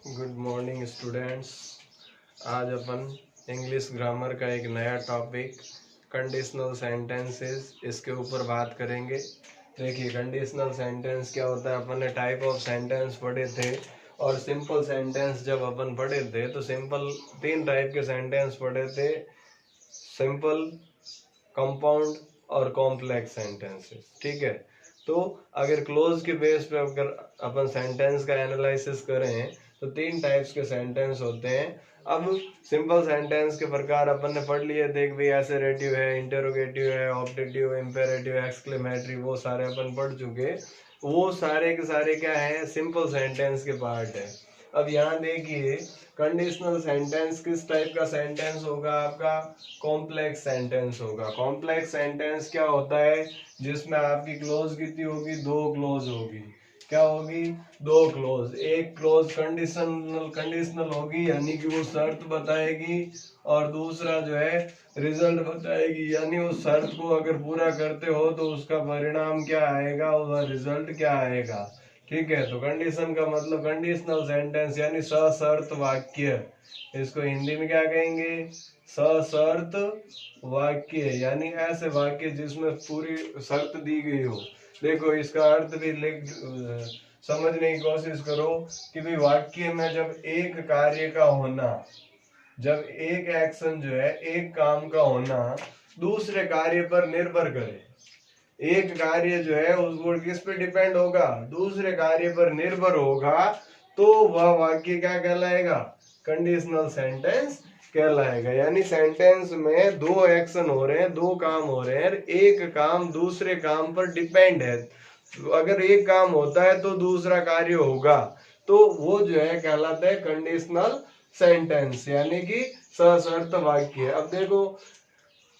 Good morning students. आज अपन English grammar का एक नया टॉपिक कंडीशनल सेंटेंसेस इसके ऊपर बात करेंगे। देखिए, कंडीशनल सेंटेंस क्या होता है। अपन ने टाइप ऑफ सेंटेंस पढ़े थे और सिंपल सेंटेंस जब अपन पढ़े थे तो सिंपल 3 टाइप के सेंटेंस पढ़े थे, सिंपल, कंपाउंड और कॉम्प्लेक्स सेंटेंसेस। ठीक है, तो अगर क्लोज के बेस पे अगर अपन सेंटेंस का एनालिसिस करें तो 3 टाइप्स के सेंटेंस होते हैं। अब सिंपल सेंटेंस के प्रकार अपन ने पढ़ लिए थे कि भाई एसेरेटिव है, इंटरोगेटिव है, ऑब्जेक्टिव, इंपेरेटिव, एक्सक्लेमेटरी, वो सारे अपन पढ़ चुके। वो सारे के सारे क्या है, सिंपल सेंटेंस के पार्ट है। अब यहाँ देखिए, कंडीशनल सेंटेंस किस टाइप का सेंटेंस होगा, आपका कॉम्प्लेक्स सेंटेंस होगा। कॉम्प्लेक्स सेंटेंस क्या होता है, जिसमें आपकी क्लोज कितनी होगी, 2 क्लोज होगी। क्या होगी, 2 क्लोज। एक क्लोज कंडीशनल होगी, यानी कि वो शर्त बताएगी, और दूसरा जो है रिजल्ट बताएगी, यानी उस शर्त को अगर पूरा करते हो तो उसका परिणाम क्या आएगा, वह रिजल्ट क्या आएगा। ठीक है, तो कंडीशन का मतलब कंडीशनल सेंटेंस यानी सशर्त वाक्य। इसको हिंदी में क्या कहेंगे, सशर्त वाक्य, यानी ऐसे वाक्य जिसमें पूरी शर्त दी गई हो। देखो, इसका अर्थ भी समझने की कोशिश करो कि भाई वाक्य में जब एक कार्य का होना, जब एक एक्शन जो है, एक काम का होना दूसरे कार्य पर निर्भर करे, एक कार्य जो है उसको किस पे डिपेंड होगा, दूसरे कार्य पर निर्भर होगा, तो वह वाक्य क्या कहलाएगा, कंडीशनल सेंटेंस कहलाएगा। यानी सेंटेंस में 2 एक्शन हो रहे हैं, 2 काम हो रहे हैं, एक काम दूसरे काम पर डिपेंड है। तो अगर एक काम होता है तो दूसरा कार्य होगा, तो वो जो है कहलाता है कंडीशनल सेंटेंस, यानी कि सशर्त वाक्य। अब देखो,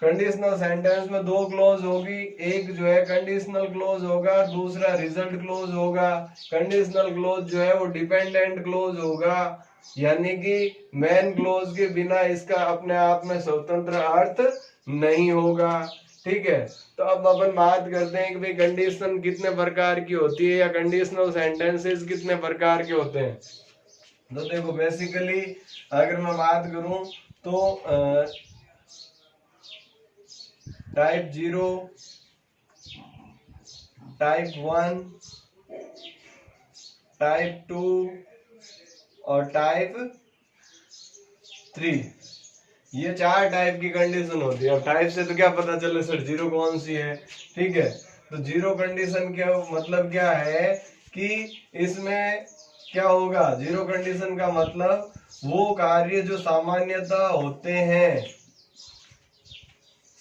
कंडीशनल सेंटेंस में 2 क्लोज होगी, एक जो है कंडीशनल क्लोज होगा, दूसरा रिजल्ट क्लोज होगा। कंडीशनल क्लोज जो है वो डिपेंडेंट क्लोज होगा, यानी कि मेन क्लोज के बिना इसका अपने आप में स्वतंत्र अर्थ नहीं होगा। ठीक है, तो अब अपन बात करते हैं कि भाई कंडीशन कितने प्रकार की होती है, या कंडीशनल सेंटेंसेस कितने प्रकार के होते हैं। तो देखो, बेसिकली अगर मैं बात करूं तो टाइप 0, टाइप 1, टाइप 2 और टाइप 3, ये 4 टाइप की कंडीशन होती है। अब टाइप से तो क्या पता चले सर 0 कौन सी है। ठीक है, तो 0 कंडीशन क्या मतलब क्या है कि इसमें क्या होगा, 0 कंडीशन का मतलब वो कार्य जो सामान्यतः होते हैं,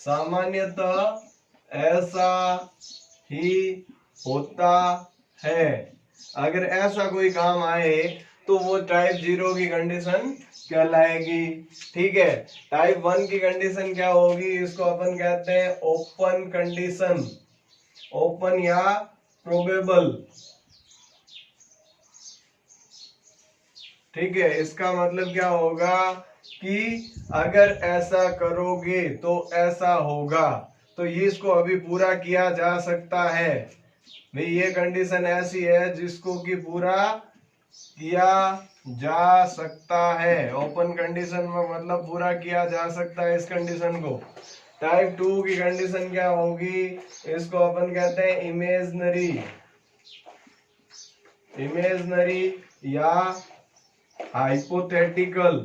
सामान्यतः ऐसा ही होता है। अगर ऐसा कोई काम आए तो वो टाइप 0 की कंडीशन कहलाएगी। ठीक है, टाइप 1 की कंडीशन क्या होगी, इसको अपन कहते हैं ओपन कंडीशन, ओपन या प्रोबेबल। ठीक है, इसका मतलब क्या होगा कि अगर ऐसा करोगे तो ऐसा होगा, तो ये इसको अभी पूरा किया जा सकता है। भाई ये कंडीशन ऐसी है जिसको कि पूरा किया जा सकता है। ओपन कंडीशन में मतलब पूरा किया जा सकता है इस कंडीशन को। टाइप 2 की कंडीशन क्या होगी, इसको अपन कहते हैं इमेजनरी, इमेजनरी या हाइपोथेटिकल,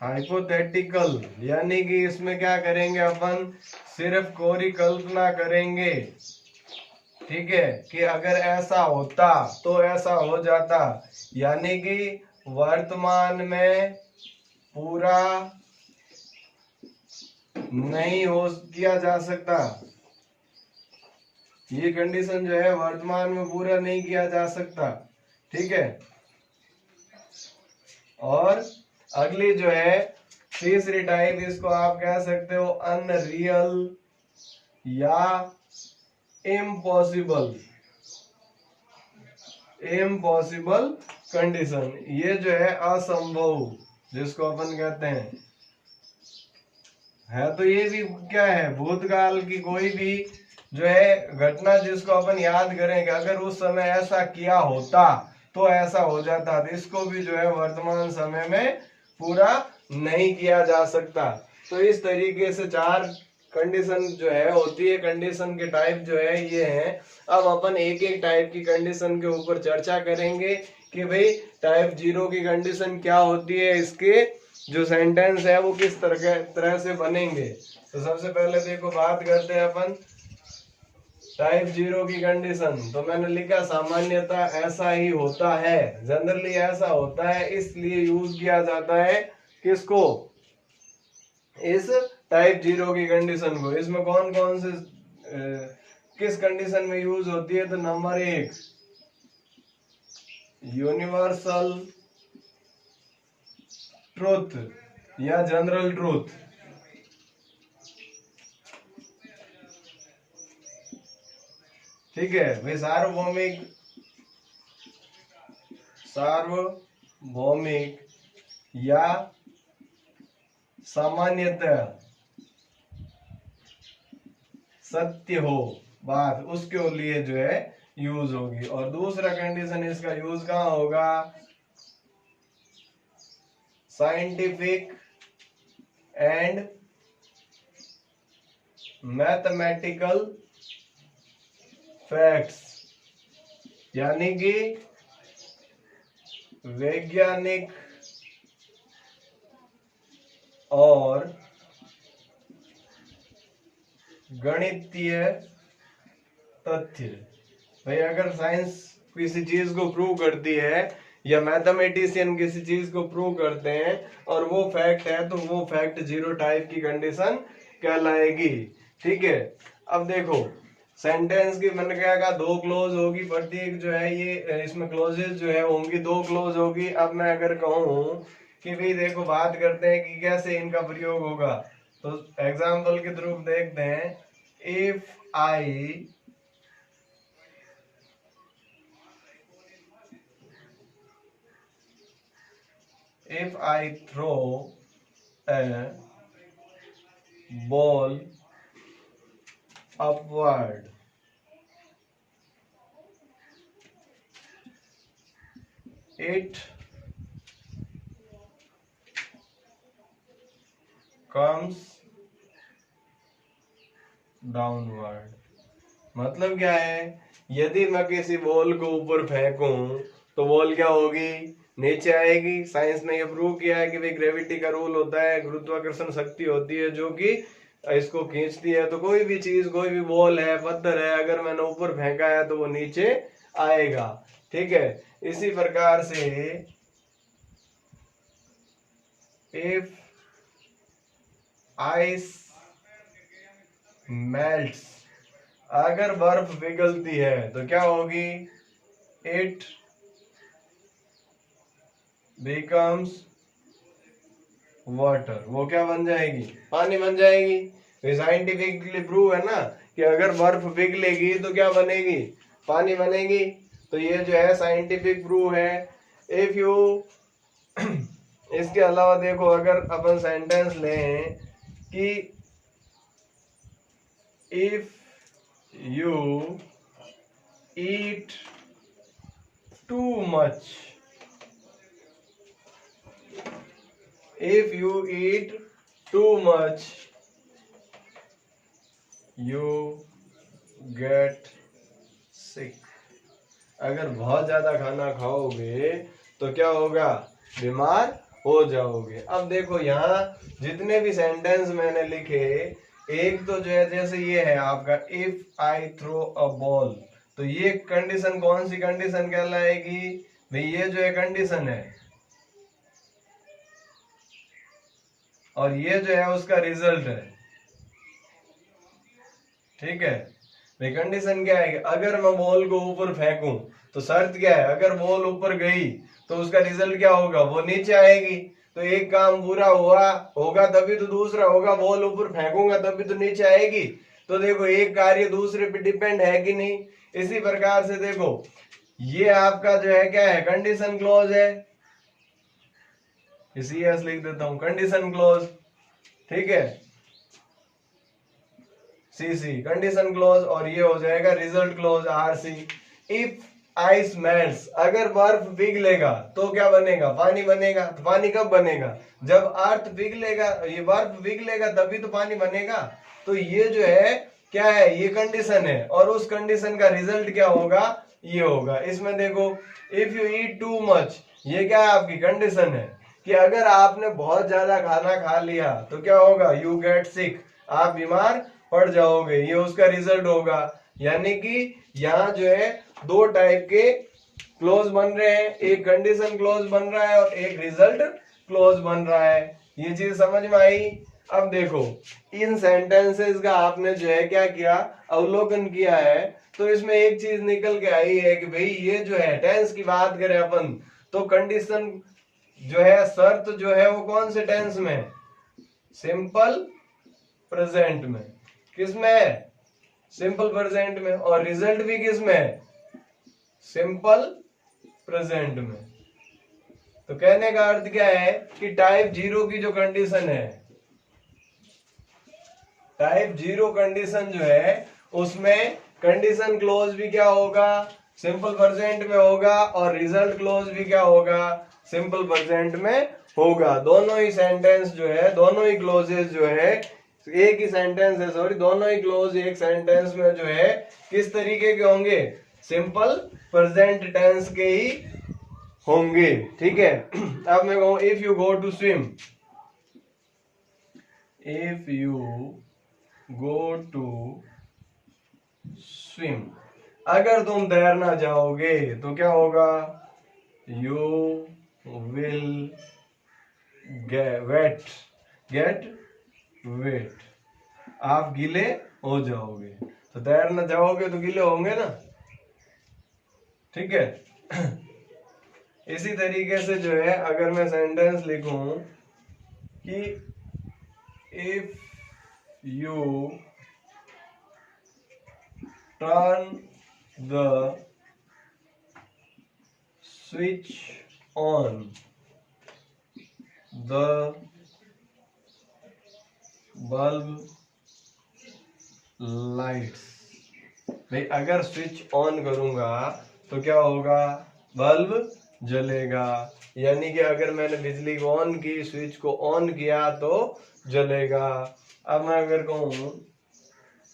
हाइपोथेटिकल, यानी कि इसमें क्या करेंगे अपन, सिर्फ कोरी कल्पना करेंगे। ठीक है, कि अगर ऐसा होता तो ऐसा हो जाता, यानी कि वर्तमान में पूरा नहीं हो किया जा सकता। ये कंडीशन जो है वर्तमान में पूरा नहीं किया जा सकता। ठीक है, और अगली जो है तीसरी टाइप, इसको आप कह सकते हो अनरियल या इम्पॉसिबल, इम्पॉसिबल कंडीशन। ये जो है असंभव, जिसको अपन कहते हैं, है तो ये भी क्या है, भूतकाल की कोई भी जो है घटना जिसको अपन याद करें कि अगर उस समय ऐसा किया होता तो ऐसा हो जाता, तो इसको भी जो है वर्तमान समय में पूरा नहीं किया जा सकता। तो इस तरीके से 4 कंडीशन जो है होती है, कंडीशन के टाइप जो है ये हैं। अब अपन एक एक टाइप की कंडीशन के ऊपर चर्चा करेंगे कि भाई टाइप 0 की कंडीशन क्या होती है, इसके जो सेंटेंस है वो किस तरह से बनेंगे। तो सबसे पहले देखो बात करते हैं अपन टाइप 0 की कंडीशन। तो मैंने लिखा सामान्यतः ऐसा ही होता है, जनरली ऐसा होता है, इसलिए यूज किया जाता है किसको, इस टाइप 0 की कंडीशन को। इसमें कौन कौन से किस कंडीशन में यूज होती है, तो नंबर 1 यूनिवर्सल ट्रूथ या जनरल ट्रूथ। ठीक है वे सार्वभौमिक या सामान्यतः सत्य हो बात, उसके लिए जो है यूज होगी। और दूसरा कंडीशन इसका यूज कहाँ होगा, साइंटिफिक एंड मैथमेटिकल फैक्ट्स, यानी कि वैज्ञानिक और गणितीय तथ्य। भाई अगर साइंस किसी चीज को प्रूव करती है या मैथमेटिशियन किसी चीज को प्रूव करते हैं और वो फैक्ट है, तो वो फैक्ट 0 टाइप की कंडीशन कहलाएगी। ठीक है, अब देखो सेंटेंस की मैंने क्या कहा 2 क्लोज होगी, प्रत्येक जो है ये इसमें क्लोजेस जो है होंगी 2 क्लोज होगी। अब मैं अगर कहूँ कि भाई देखो बात करते हैं कि कैसे इनका प्रयोग होगा, तो एग्जाम्पल के थ्रू देखते हैं। if I throw a ball upward, it comes downward. मतलब क्या है, यदि मैं किसी बॉल को ऊपर फेंकूं तो बॉल क्या होगी, नीचे आएगी। साइंस ने ये प्रूव किया है कि भाई ग्रेविटी का रूल होता है, गुरुत्वाकर्षण शक्ति होती है जो कि इसको खींचती है। तो कोई भी चीज, कोई भी बॉल है, पत्थर है, अगर मैंने ऊपर फेंका है तो वो नीचे आएगा। ठीक है, इसी प्रकार से इफ आइस मेल्ट्स, अगर बर्फ पिघलती है तो क्या होगी, इट बिकम्स वाटर, वो क्या बन जाएगी, पानी बन जाएगी। तो साइंटिफिकली प्रूव है ना कि अगर बर्फ पिघलेगी तो क्या बनेगी, पानी बनेगी। तो ये जो है साइंटिफिक प्रूव है। इफ यू इसके अलावा देखो अगर अपन सेंटेंस लें कि if you eat too much, if you eat too much you get sick, अगर बहुत ज्यादा खाना खाओगे तो क्या होगा, बीमार हो जाओगे। अब देखो यहाँ जितने भी सेंटेंस मैंने लिखे, एक तो जो है जैसे ये है आपका if I throw a ball, तो ये कंडीशन कौन सी कंडीशन कहलाएगी भाई, ये जो है कंडीशन है और ये जो है उसका रिजल्ट है। ठीक है भाई, कंडीशन क्या है, अगर मैं बॉल को ऊपर फेंकूं तो शर्त क्या है, अगर बॉल ऊपर गई तो उसका रिजल्ट क्या होगा, वो नीचे आएगी। तो एक काम पूरा हुआ होगा तभी तो दूसरा होगा, बॉल ऊपर फेंकूंगा तभी तो नीचे आएगी। तो देखो एक कार्य दूसरे पे डिपेंड है कि नहीं। इसी प्रकार से देखो ये आपका जो है क्या है, कंडीशन क्लॉज है, इसी एस लिख देता हूं कंडीशन क्लॉज। ठीक है, सीसी कंडीशन क्लॉज, और ये हो जाएगा result clause RC. If ice melts, अगर बर्फ पिघलेगा तो क्या बनेगा, पानी बनेगा। तो पानी कब बनेगा, जब अर्थ पिघलेगा, ये बर्फ पिघलेगा तभी तो पानी बनेगा। तो ये जो है क्या है, ये कंडीशन है, और उस कंडीशन का रिजल्ट क्या होगा, ये होगा। इसमें देखो, if you eat too much, ये क्या है, आपकी कंडीशन है कि अगर आपने बहुत ज्यादा खाना खा लिया तो क्या होगा, यू गेट सिक, आप बीमार पड़ जाओगे, ये उसका रिजल्ट होगा। यानी कि यहाँ जो है दो टाइप के क्लोज बन रहे हैं, एक कंडीशन क्लोज बन रहा है और एक रिजल्ट क्लोज बन रहा है। ये चीज समझ में आई। अब देखो, इन सेंटेंसेस का आपने जो है क्या किया, अवलोकन किया है, तो इसमें एक चीज निकल के आई है कि भाई ये जो है टेंस की बात करें अपन, तो कंडीशन जो है, शर्त जो है वो कौन से टेंस में, सिंपल प्रेजेंट में। किसमें, सिंपल प्रेजेंट में। और रिजल्ट भी किसमें, सिंपल प्रेजेंट में। तो कहने का अर्थ क्या है कि टाइप 0 की जो कंडीशन है, टाइप 0 कंडीशन जो है उसमें कंडीशन क्लोज भी क्या होगा, सिंपल प्रेजेंट में होगा, और रिजल्ट क्लोज भी क्या होगा, सिंपल प्रेजेंट में होगा। दोनों ही सेंटेंस जो है, दोनों ही क्लोजेस जो है, एक ही सेंटेंस है, सॉरी, दोनों ही क्लोज एक सेंटेंस में जो है किस तरीके के होंगे, सिंपल प्रेजेंट टेंस के ही होंगे। ठीक है। अब मैं कहूं, if you go to swim, if you go to swim, अगर तुम तैरना जाओगे तो क्या होगा, यू विल गेट वेट, आप गीले हो जाओगे। तो तैरना जाओगे तो गीले होंगे ना, ठीक है। इसी तरीके से जो है अगर मैं सेंटेंस लिखूं कि if U turn the switch on the bulb lights, भाई अगर स्विच ऑन करूंगा तो क्या होगा, बल्ब जलेगा। यानी कि अगर मैंने बिजली को ऑन की, स्विच को ऑन किया तो जलेगा। अब मैं अगर कहूं,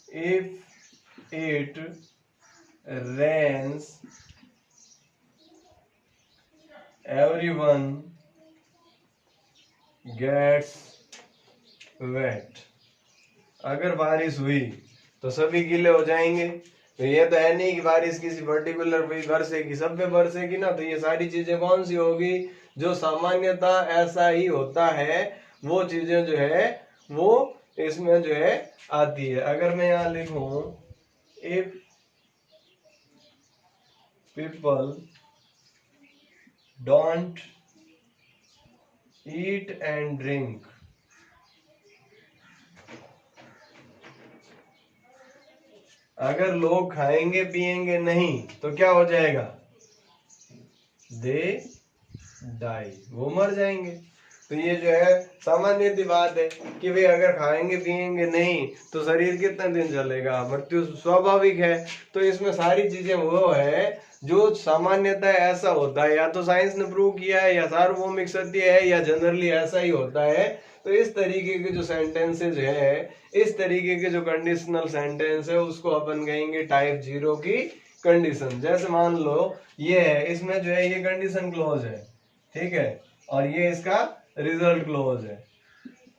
if it rains everyone gets wet, अगर बारिश हुई तो सभी गीले हो जाएंगे। तो ये तो है नहीं कि बारिश किसी पर्टिकुलर पे बरसेगी, सब पे बरसेगी ना। तो ये सारी चीजें कौन सी होगी, जो सामान्यता ऐसा ही होता है, वो चीजें जो है वो इसमें जो है आती है। अगर मैं यहाँ लिखूं, if people don't eat and drink, अगर लोग खाएंगे पिएंगे नहीं तो क्या हो जाएगा, दे डाई, वो मर जाएंगे। तो ये जो है सामान्य सी बात है कि भाई अगर खाएंगे पिएंगे नहीं तो शरीर कितने दिन चलेगा, मृत्यु स्वाभाविक है। तो इसमें सारी चीजें वो है जो सामान्यतः ऐसा होता है, या तो साइंस ने प्रूव किया है, या सार्वभौमिक सत्य है, या जनरली ऐसा ही होता है। तो इस तरीके के जो सेंटेंसेज है, इस तरीके के जो कंडीशनल सेंटेंस है, उसको अपन कहेंगे टाइप 0 की कंडीशन। जैसे मान लो ये है, इसमें जो है ये कंडीशन क्लोज है, ठीक है, और ये इसका रिजल्ट क्लोज है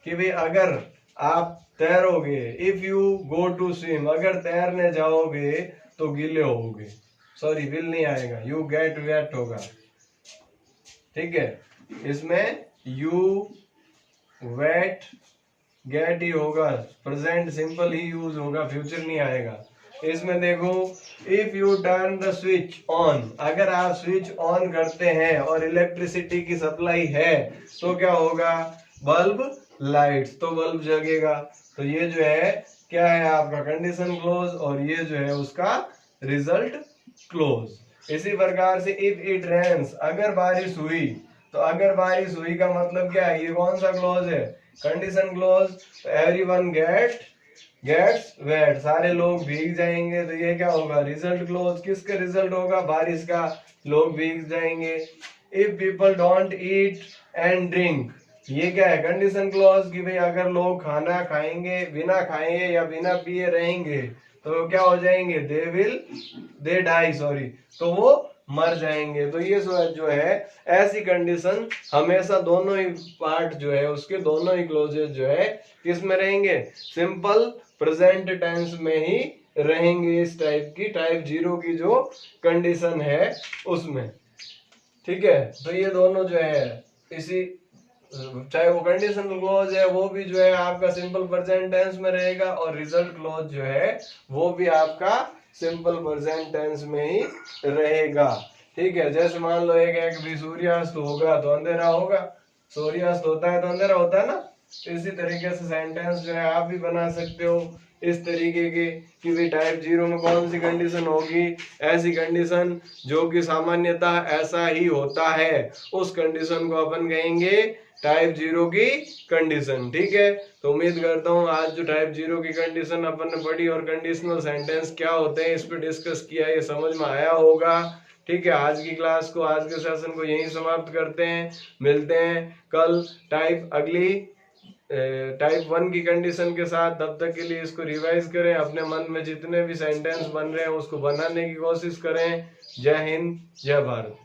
कि भाई अगर आप तैरोगे, if you go to swim, अगर तैरने जाओगे तो गीले होगे, सॉरी विल नहीं आएगा, यू गेट वेट होगा, ठीक है। इसमें यू वेट गेट ही होगा, प्रेजेंट सिंपल ही यूज होगा, फ्यूचर नहीं आएगा। इसमें देखो, if U turn the switch on, अगर आप स्विच ऑन करते हैं और इलेक्ट्रिसिटी की सप्लाई है तो क्या होगा, बल्ब लाइट्स, तो बल्ब जगेगा। तो ये जो है क्या है आपका कंडीशन क्लोज, और ये जो है उसका रिजल्ट क्लोज। इसी प्रकार से इफ इट रेन्स, अगर बारिश हुई, तो अगर बारिश हुई का मतलब क्या है, ये कौन सा क्लोज है, कंडीशन क्लोज। तो एवरीवन गेट गेट्स वेट, सारे लोग भीग जाएंगे, तो ये क्या होगा, रिजल्ट क्लोज। किसका रिजल्ट होगा, बारिश का, लोग भीग जाएंगे। If people don't eat and drink, ये क्या है, कंडीशन क्लॉज कि भाई अगर लोग खाना खाएंगे, बिना खाए या बिना पिए रहेंगे तो क्या हो जाएंगे, दे डाई, सॉरी, तो वो मर जाएंगे। तो ये जो है ऐसी कंडीशन हमेशा दोनों ही पार्ट जो है उसके दोनों ही क्लोजेस जो है किस में रहेंगे, सिंपल प्रेजेंट टेंस में ही रहेंगे। इस टाइप की टाइप 0 की जो कंडीशन है उसमें, ठीक है। तो ये दोनों जो है इसी, चाहे वो कंडीशनल क्लॉज है वो भी जो है आपका सिंपल प्रेजेंट टेंस में रहेगा, और रिजल्ट क्लॉज जो है वो भी आपका सिंपल प्रेजेंट टेंस में ही रहेगा, ठीक है। जैसे मान लो एक भी सूर्यास्त होगा तो अंधेरा होगा, सूर्यास्त होता है तो अंधेरा होता है ना। तो इसी तरीके से सेंटेंस जो है आप भी बना सकते हो इस तरीके के कि भाई टाइप 0 में कौन सी कंडीशन होगी, ऐसी कंडीशन जो कि सामान्यतः ऐसा ही होता है, उस कंडीशन को अपन कहेंगे टाइप 0 की कंडीशन, ठीक है। तो उम्मीद करता हूँ आज जो टाइप 0 की कंडीशन अपन ने पढ़ी और कंडीशनल सेंटेंस क्या होते हैं इस पर डिस्कस किया, ये समझ में आया होगा, ठीक है। आज की क्लास को, आज के सेशन को यहीं समाप्त करते हैं, मिलते हैं कल अगली टाइप 1 की कंडीशन के साथ। तब तक के लिए इसको रिवाइज करें, अपने मन में जितने भी सेंटेंस बन रहे हैं उसको बनाने की कोशिश करें। जय हिंद, जय भारत।